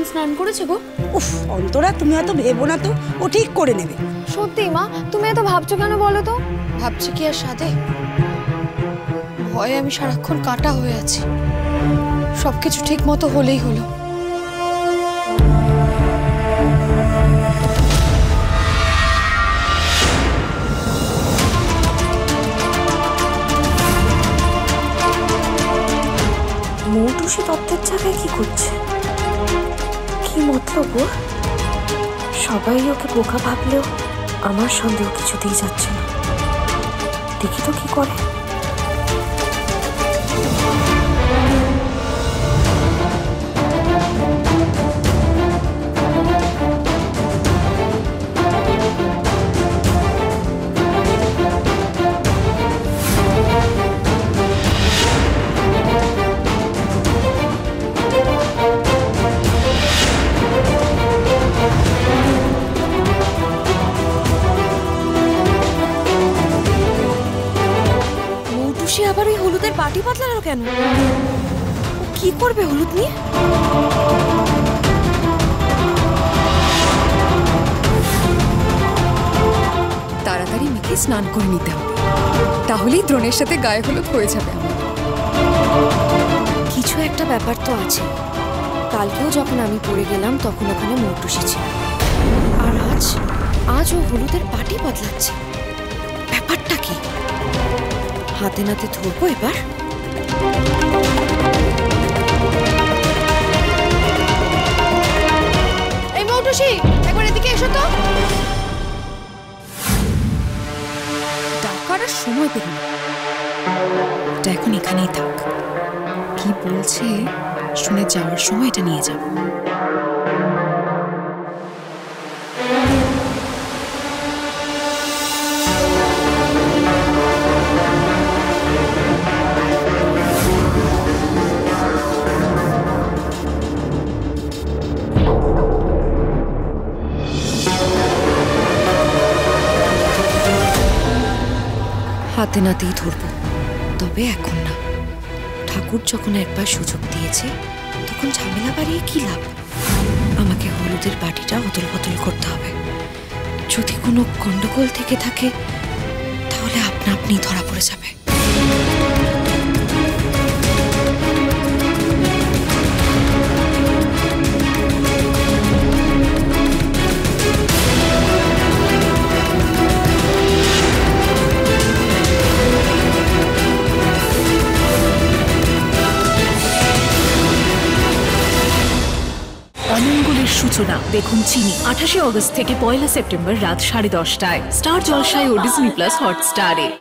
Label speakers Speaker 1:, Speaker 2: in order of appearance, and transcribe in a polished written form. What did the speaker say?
Speaker 1: স্নান করেছে গো?
Speaker 2: উফ অন্তরা, তুমি অত ভেবো না তো, ও ঠিক করে নেবে।
Speaker 1: সত্যি মা, তুমি এত ভাবছো কেন বলো তো?
Speaker 3: ভাবছি কি আর সাধে, ভয়ে আমি সারাক্ষণ কাটা হয়ে আছি। সবকিছু ঠিক মতো হলেই হলো।
Speaker 4: মৌটুসি তত্ত্বের জায়গায় কি করছে? কি মতলব ওর? সবাই ওকে বোকা ভাবলেও আমার সন্দেহ কিছুতেই যাচ্ছে না। দেখি তো কি করে।
Speaker 1: আবার ওই হলুদের বাটি বদলালো কেন? কি করবে হলুদ নিয়ে?
Speaker 3: তাড়াতাড়ি মেখে স্নান করে নিতে হবে, তাহলেই দ্রোণের সাথে গায়ে হলুদ হয়ে যাবে।
Speaker 1: কিছু একটা ব্যাপার তো আছে। কালকেও যখন আমি পড়ে গেলাম তখন ওখানে মৌটুসি ছিল, আর আজ ও হলুদের বাটি বদলাচ্ছে। ব্যাপারটা কি? হাতে নাতে ধরবো এবার। এই মৌটুসি, একবার এদিকে এসো তো।
Speaker 3: ডাকার আর সময় পেল না, এটা এখন এখানেই থাক। কি বলছে শুনে যাওয়ার সময় এটা নিয়ে যাব।
Speaker 1: হাতে নাতেই ধরবো, তবে এখন না। ঠাকুর যখন একবার সুযোগ দিয়েছে তখন ঝামেলা বাড়িয়ে কি লাভ? আমাকে হলুদের বাটিটা অদল বদল করতে হবে। যদি কোনো গন্ডগোল থেকে থাকে তাহলে আপনা আপনি ধরা পড়ে যাবে।
Speaker 5: অনঙ্গলের সূচনা দেখুন চিনি 28 অগস্ট থেকে 1 সেপ্টেম্বর রাত 10:30টায় স্টার জলসায় ও ডিজনি প্লাস হটস্টারে।